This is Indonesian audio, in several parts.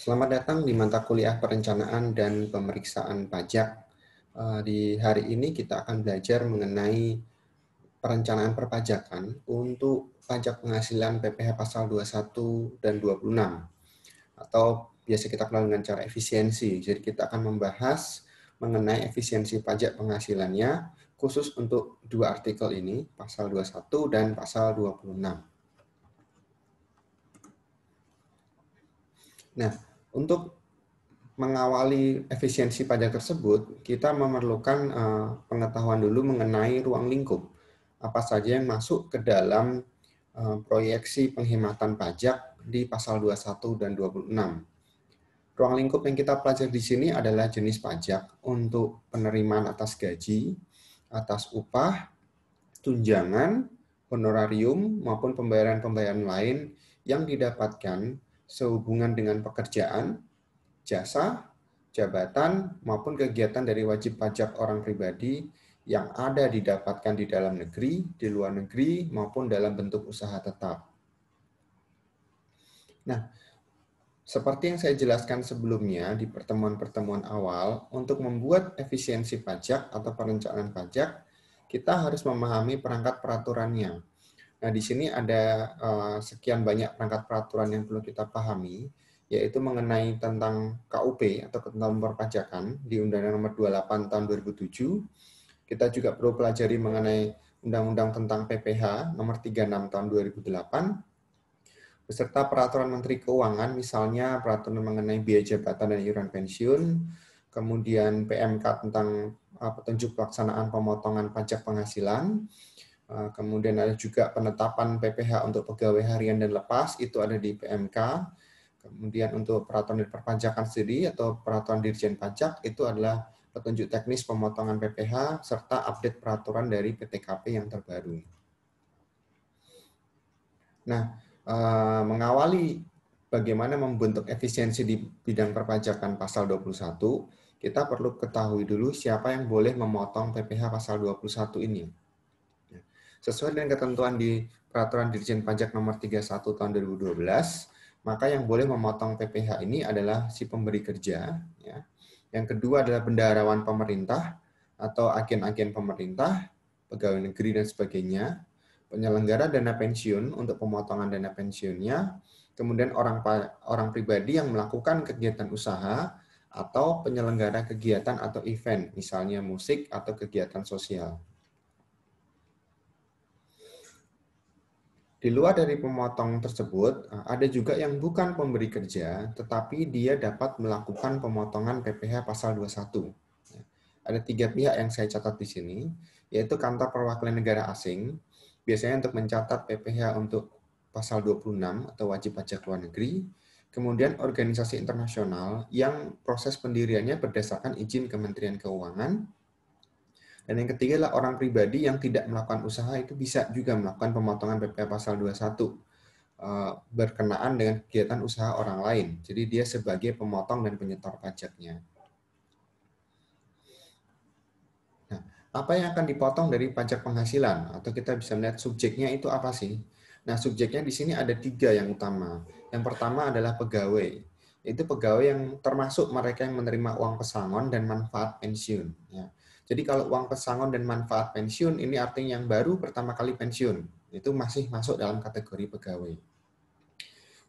Selamat datang di mata kuliah Perencanaan dan Pemeriksaan Pajak. Di hari ini kita akan belajar mengenai perencanaan perpajakan untuk pajak penghasilan PPh pasal 21 dan 26, atau biasa kita kenal dengan cara efisiensi. Jadi kita akan membahas mengenai efisiensi pajak penghasilannya khusus untuk dua artikel ini, pasal 21 dan pasal 26. Nah, untuk mengawali efisiensi pajak tersebut, kita memerlukan pengetahuan dulu mengenai ruang lingkup. Apa saja yang masuk ke dalam proyeksi penghematan pajak di pasal 21 dan 26. Ruang lingkup yang kita pelajari di sini adalah jenis pajak untuk penerimaan atas gaji, atas upah, tunjangan, honorarium, maupun pembayaran-pembayaran lain yang didapatkan sehubungan dengan pekerjaan, jasa, jabatan, maupun kegiatan dari wajib pajak orang pribadi yang ada didapatkan di dalam negeri, di luar negeri, maupun dalam bentuk usaha tetap. Nah, seperti yang saya jelaskan sebelumnya di pertemuan-pertemuan awal, untuk membuat efisiensi pajak atau perencanaan pajak, kita harus memahami perangkat peraturannya. Nah, di sini ada sekian banyak perangkat peraturan yang perlu kita pahami, yaitu mengenai tentang KUP atau Ketentuan Perpajakan di Undang-Undang Nomor 28 Tahun 2007. Kita juga perlu pelajari mengenai Undang-Undang tentang PPh Nomor 36 Tahun 2008, beserta Peraturan Menteri Keuangan, misalnya peraturan mengenai biaya jabatan dan iuran pensiun, kemudian PMK tentang petunjuk pelaksanaan pemotongan pajak penghasilan. Kemudian ada juga penetapan PPh untuk pegawai harian dan lepas, itu ada di PMK. Kemudian untuk peraturan perpajakan sendiri atau peraturan Dirjen Pajak, itu adalah petunjuk teknis pemotongan PPh serta update peraturan dari PTKP yang terbaru. Nah, mengawali bagaimana membentuk efisiensi di bidang perpajakan pasal 21, kita perlu ketahui dulu siapa yang boleh memotong PPh pasal 21 ini. Sesuai dengan ketentuan di Peraturan Dirjen Pajak Nomor 31 Tahun 2012, maka yang boleh memotong PPh ini adalah si pemberi kerja. Ya. Yang kedua adalah bendaharawan pemerintah atau agen-agen pemerintah, pegawai negeri dan sebagainya, penyelenggara dana pensiun untuk pemotongan dana pensiunnya, kemudian orang pribadi yang melakukan kegiatan usaha atau penyelenggara kegiatan atau event, misalnya musik atau kegiatan sosial. Di luar dari pemotong tersebut, ada juga yang bukan pemberi kerja, tetapi dia dapat melakukan pemotongan PPh pasal 21. Ada 3 pihak yang saya catat di sini, yaitu kantor perwakilan negara asing, biasanya untuk mencatat PPh untuk pasal 26 atau wajib pajak luar negeri, kemudian organisasi internasional yang proses pendiriannya berdasarkan izin Kementerian Keuangan, dan yang ketiga adalah orang pribadi yang tidak melakukan usaha itu bisa juga melakukan pemotongan PPh pasal 21 berkenaan dengan kegiatan usaha orang lain. Jadi dia sebagai pemotong dan penyetor pajaknya. Nah, apa yang akan dipotong dari pajak penghasilan? Atau kita bisa melihat subjeknya itu apa sih? Nah, subjeknya di sini ada 3 yang utama. Yang pertama adalah pegawai. Itu pegawai yang termasuk mereka yang menerima uang pesangon dan manfaat pensiun. Ya. Jadi kalau uang pesangon dan manfaat pensiun ini artinya yang baru pertama kali pensiun. Itu masih masuk dalam kategori pegawai.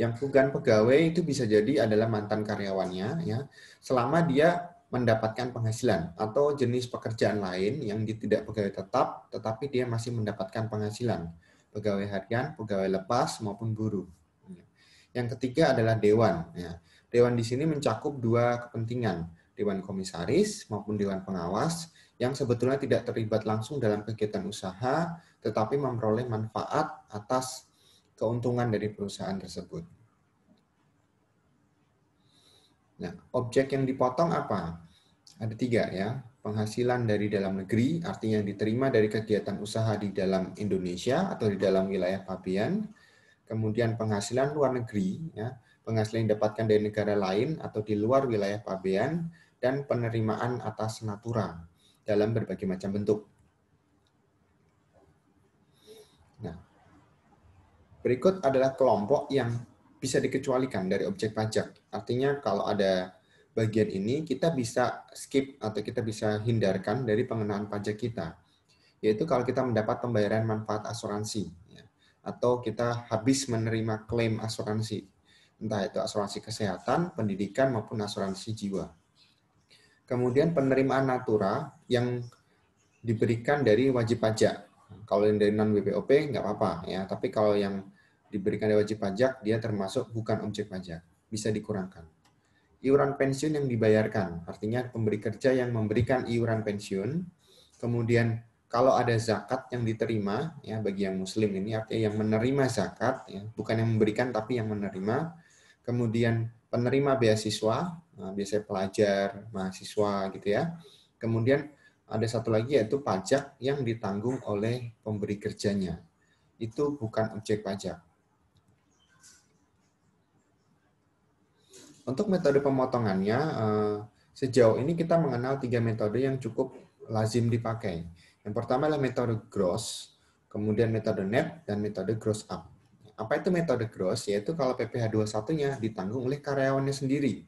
Yang bukan pegawai itu bisa jadi adalah mantan karyawannya, ya, selama dia mendapatkan penghasilan atau jenis pekerjaan lain yang tidak pegawai tetap, tetapi dia masih mendapatkan penghasilan, pegawai harian, pegawai lepas maupun buruh. Yang ketiga adalah dewan. Ya. Dewan di sini mencakup 2 kepentingan, dewan komisaris maupun dewan pengawas, yang sebetulnya tidak terlibat langsung dalam kegiatan usaha, tetapi memperoleh manfaat atas keuntungan dari perusahaan tersebut. Nah, objek yang dipotong apa? Ada 3 ya. Penghasilan dari dalam negeri, artinya yang diterima dari kegiatan usaha di dalam Indonesia atau di dalam wilayah pabean. Kemudian penghasilan luar negeri, ya, penghasilan yang didapatkan dari negara lain atau di luar wilayah pabean, dan penerimaan atas natura dalam berbagai macam bentuk. Nah, berikut adalah kelompok yang bisa dikecualikan dari objek pajak. Artinya kalau ada bagian ini, kita bisa skip atau kita bisa hindarkan dari pengenaan pajak kita. Yaitu kalau kita mendapat pembayaran manfaat asuransi, ya, atau kita habis menerima klaim asuransi, entah itu asuransi kesehatan, pendidikan, maupun asuransi jiwa. Kemudian penerimaan natura yang diberikan dari wajib pajak. Kalau yang dari non WPOP nggak apa-apa ya, tapi kalau yang diberikan dari wajib pajak dia termasuk bukan objek pajak, bisa dikurangkan. Iuran pensiun yang dibayarkan, artinya pemberi kerja yang memberikan iuran pensiun. Kemudian kalau ada zakat yang diterima ya bagi yang muslim ini artinya yang menerima zakat ya, bukan yang memberikan tapi yang menerima. Kemudian penerima beasiswa, nah, biasanya pelajar, mahasiswa gitu ya. Kemudian ada satu lagi yaitu pajak yang ditanggung oleh pemberi kerjanya. Itu bukan objek pajak. Untuk metode pemotongannya, sejauh ini kita mengenal 3 metode yang cukup lazim dipakai. Yang pertama adalah metode gross, kemudian metode net, dan metode gross up. Apa itu metode gross? Yaitu kalau PPh 21-nya ditanggung oleh karyawannya sendiri.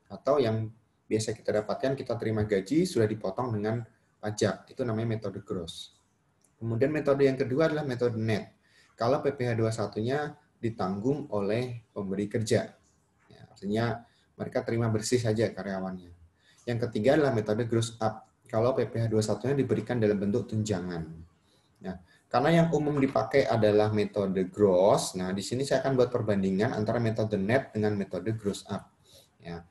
Atau yang biasa kita dapatkan, kita terima gaji, sudah dipotong dengan pajak. Itu namanya metode gross. Kemudian metode yang kedua adalah metode net. Kalau PPh 21-nya ditanggung oleh pemberi kerja. Ya, artinya mereka terima bersih saja karyawannya. Yang ketiga adalah metode gross up. Kalau PPh 21-nya diberikan dalam bentuk tunjangan. Nah, karena yang umum dipakai adalah metode gross, nah di sini saya akan buat perbandingan antara metode net dengan metode gross up. Ya.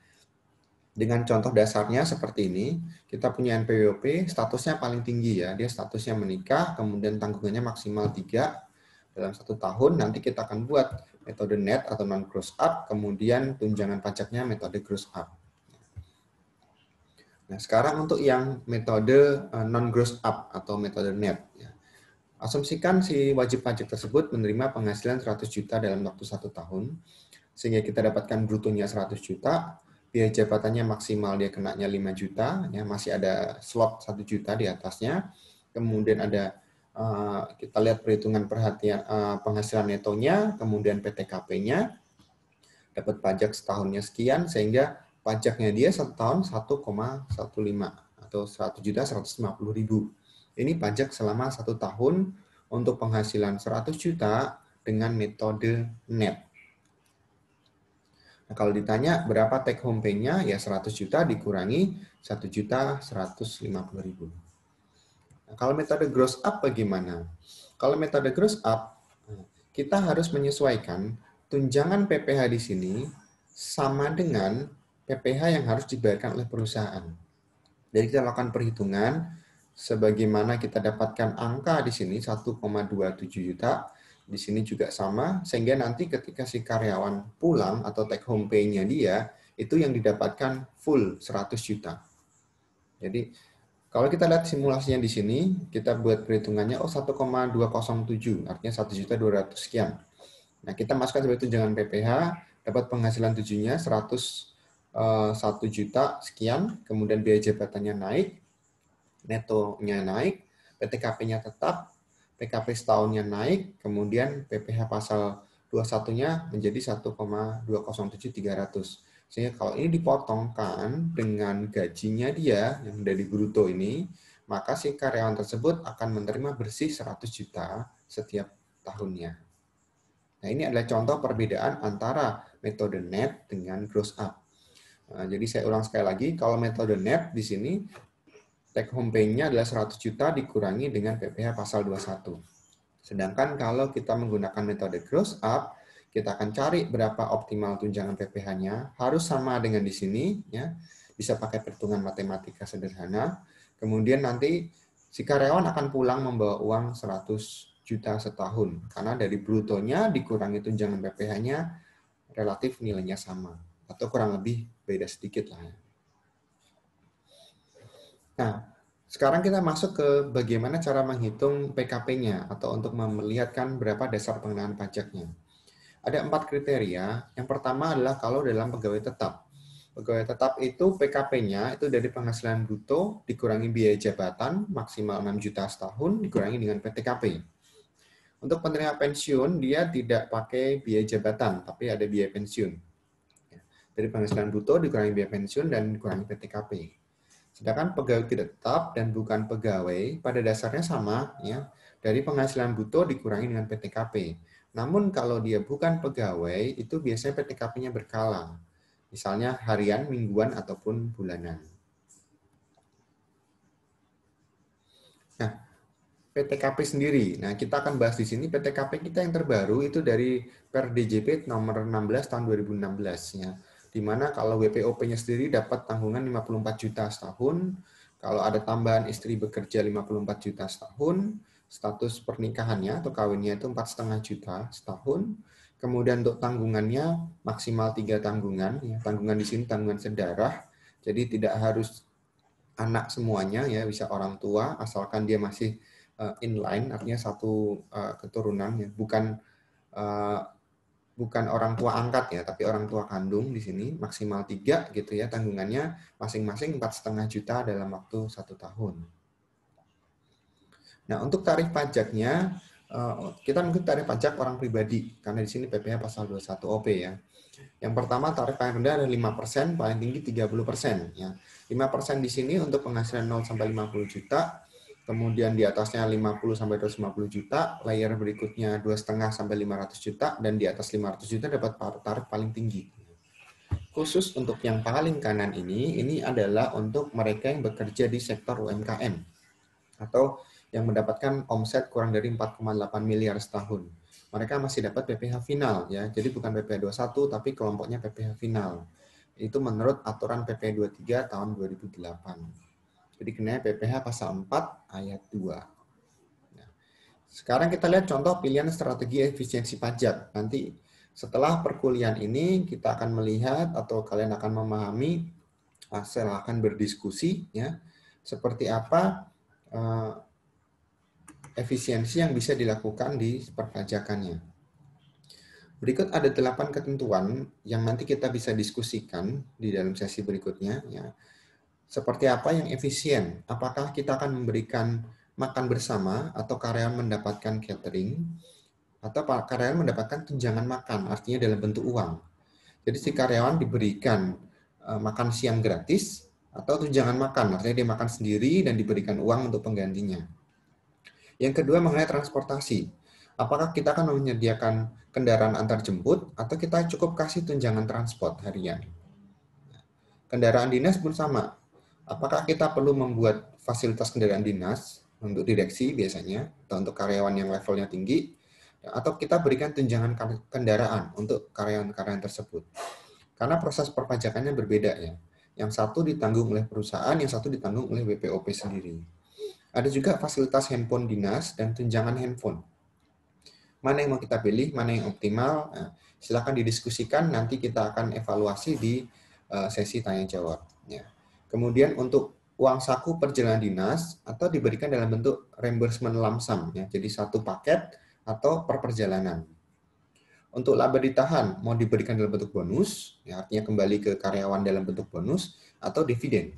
Dengan contoh dasarnya seperti ini, kita punya NPWP, statusnya paling tinggi ya, dia statusnya menikah, kemudian tanggungannya maksimal 3 dalam 1 tahun, nanti kita akan buat metode net atau non-gross up, kemudian tunjangan pajaknya metode gross up. Nah, sekarang untuk yang metode non-gross up atau metode net. Ya. Asumsikan si wajib pajak tersebut menerima penghasilan 100 juta dalam waktu 1 tahun, sehingga kita dapatkan brutonya 100 juta, biaya jabatannya maksimal dia kenanya 5 juta, ya masih ada slot 1 juta di atasnya. Kemudian ada kita lihat perhitungan penghasilan netonya, kemudian PTKP-nya, dapat pajak setahunnya sekian, sehingga pajaknya dia 1 tahun 1,15 atau 1.150.000. Ini pajak selama 1 tahun untuk penghasilan 100 juta dengan metode net. Nah, kalau ditanya berapa take home pay-nya, ya 100 juta dikurangi 1.150.000. Nah, kalau metode gross up bagaimana? Kalau metode gross up, kita harus menyesuaikan tunjangan PPh di sini sama dengan PPh yang harus dibayarkan oleh perusahaan. Jadi kita lakukan perhitungan sebagaimana kita dapatkan angka di sini 1,27 juta, di sini juga sama, sehingga nanti ketika si karyawan pulang atau take home pay-nya dia, itu yang didapatkan full 100 juta. Jadi kalau kita lihat simulasinya di sini, kita buat perhitungannya, 1,207, artinya 1.200.000 sekian. Nah, kita masukkan sebagai tunjangan PPh, dapat penghasilan 7-nya 101 juta sekian, kemudian biaya jabatannya naik, netonya naik, PTKP-nya tetap, PKP setahunnya naik, kemudian PPh pasal 21-nya menjadi 1,207.300. Sehingga kalau ini dipotongkan dengan gajinya dia yang dari bruto ini, maka si karyawan tersebut akan menerima bersih 100 juta setiap tahunnya. Nah, ini adalah contoh perbedaan antara metode net dengan gross up. Nah, jadi saya ulang sekali lagi, kalau metode net di sini take home pay-nya adalah 100 juta dikurangi dengan PPh pasal 21. Sedangkan kalau kita menggunakan metode gross up, kita akan cari berapa optimal tunjangan PPh-nya, harus sama dengan di sini, ya. Bisa pakai perhitungan matematika sederhana. Kemudian nanti si karyawan akan pulang membawa uang 100 juta setahun, karena dari brutonya dikurangi tunjangan PPh-nya relatif nilainya sama, atau kurang lebih beda sedikit lah. Nah, sekarang kita masuk ke bagaimana cara menghitung PKP-nya atau untuk melihatkan berapa dasar pengenaan pajaknya. Ada 4 kriteria. Yang pertama adalah kalau dalam pegawai tetap. Pegawai tetap itu PKP-nya itu dari penghasilan bruto dikurangi biaya jabatan maksimal 6 juta setahun dikurangi dengan PTKP. Untuk penerima pensiun, dia tidak pakai biaya jabatan, tapi ada biaya pensiun. Dari penghasilan bruto dikurangi biaya pensiun dan dikurangi PTKP. Sedangkan pegawai tidak tetap dan bukan pegawai pada dasarnya sama, ya, dari penghasilan bruto dikurangi dengan PTKP. Namun kalau dia bukan pegawai, itu biasanya PTKP-nya berkala. Misalnya harian, mingguan, ataupun bulanan. Nah, PTKP sendiri. Nah, kita akan bahas di sini PTKP kita yang terbaru itu dari Per DJP nomor 16 tahun 2016 ya. Di mana kalau WPOP-nya sendiri dapat tanggungan 54 juta setahun, kalau ada tambahan istri bekerja 54 juta setahun, status pernikahannya atau kawinnya itu 4,5 juta setahun. Kemudian untuk tanggungannya maksimal 3 tanggungan, ya. Tanggungan di sini tanggungan sedarah. Jadi tidak harus anak semuanya ya, bisa orang tua asalkan dia masih inline, artinya satu keturunan ya, bukan orang tua angkat ya, tapi orang tua kandung di sini maksimal 3 gitu ya, tanggungannya masing-masing 4,5 juta dalam waktu 1 tahun. Nah, untuk tarif pajaknya kita mungkin tarif pajak orang pribadi karena di sini PPh pasal 21 OP ya. Yang pertama tarif paling rendah adalah 5%, paling tinggi 30%. Ya. 5% di sini untuk penghasilan 0 sampai 50 juta, kemudian di atasnya 50 sampai 250 juta, layer berikutnya 2,5 sampai 500 juta, dan di atas 500 juta dapat tarif paling tinggi. Khusus untuk yang paling kanan ini adalah untuk mereka yang bekerja di sektor UMKM atau yang mendapatkan omset kurang dari 4,8 miliar setahun. Mereka masih dapat PPh final ya. Jadi bukan PPh 21 tapi kelompoknya PPh final. Itu menurut aturan PP 23 tahun 2008. Jadi kena PPh pasal 4 ayat 2. Nah, sekarang kita lihat contoh pilihan strategi efisiensi pajak. Nanti setelah perkuliahan ini kita akan melihat atau kalian akan memahami, saya akan berdiskusi ya, seperti apa efisiensi yang bisa dilakukan di perpajakannya. Berikut ada 8 ketentuan yang nanti kita bisa diskusikan di dalam sesi berikutnya. Ya. Seperti apa yang efisien? Apakah kita akan memberikan makan bersama atau karyawan mendapatkan catering? Atau karyawan mendapatkan tunjangan makan, artinya dalam bentuk uang. Jadi si karyawan diberikan makan siang gratis atau tunjangan makan, artinya dia makan sendiri dan diberikan uang untuk penggantinya. Yang kedua mengenai transportasi. Apakah kita akan menyediakan kendaraan antar jemput atau kita cukup kasih tunjangan transport harian? Kendaraan dinas pun sama. Apakah kita perlu membuat fasilitas kendaraan dinas untuk direksi biasanya atau untuk karyawan yang levelnya tinggi, atau kita berikan tunjangan kendaraan untuk karyawan-karyawan tersebut? Karena proses perpajakannya berbeda ya. Yang satu ditanggung oleh perusahaan, yang satu ditanggung oleh WPOP sendiri. Ada juga fasilitas handphone dinas dan tunjangan handphone. Mana yang mau kita pilih, mana yang optimal, silakan didiskusikan, nanti kita akan evaluasi di sesi tanya jawab. Ya. Kemudian untuk uang saku perjalanan dinas atau diberikan dalam bentuk reimbursement lump sum, ya. Jadi satu paket atau per perjalanan. Untuk laba ditahan, mau diberikan dalam bentuk bonus, ya, artinya kembali ke karyawan dalam bentuk bonus, atau dividen.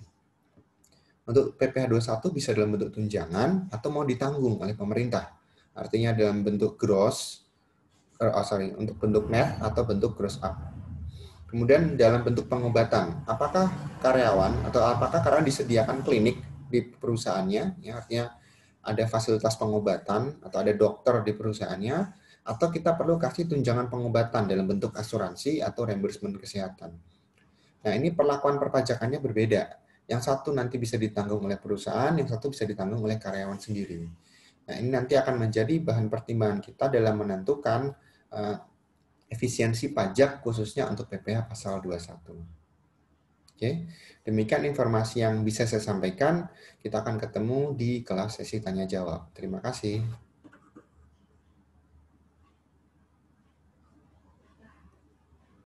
Untuk PPh 21 bisa dalam bentuk tunjangan atau mau ditanggung oleh pemerintah. Artinya dalam bentuk gross, untuk bentuk net atau bentuk gross up. Kemudian dalam bentuk pengobatan, apakah karyawan disediakan klinik di perusahaannya, ya, artinya ada fasilitas pengobatan atau ada dokter di perusahaannya, atau kita perlu kasih tunjangan pengobatan dalam bentuk asuransi atau reimbursement kesehatan. Nah, ini perlakuan perpajakannya berbeda. Yang satu nanti bisa ditanggung oleh perusahaan, yang satu bisa ditanggung oleh karyawan sendiri. Nah, ini nanti akan menjadi bahan pertimbangan kita dalam menentukan efisiensi pajak khususnya untuk PPh pasal 21. Oke, demikian informasi yang bisa saya sampaikan. Kita akan ketemu di kelas sesi tanya jawab. Terima kasih.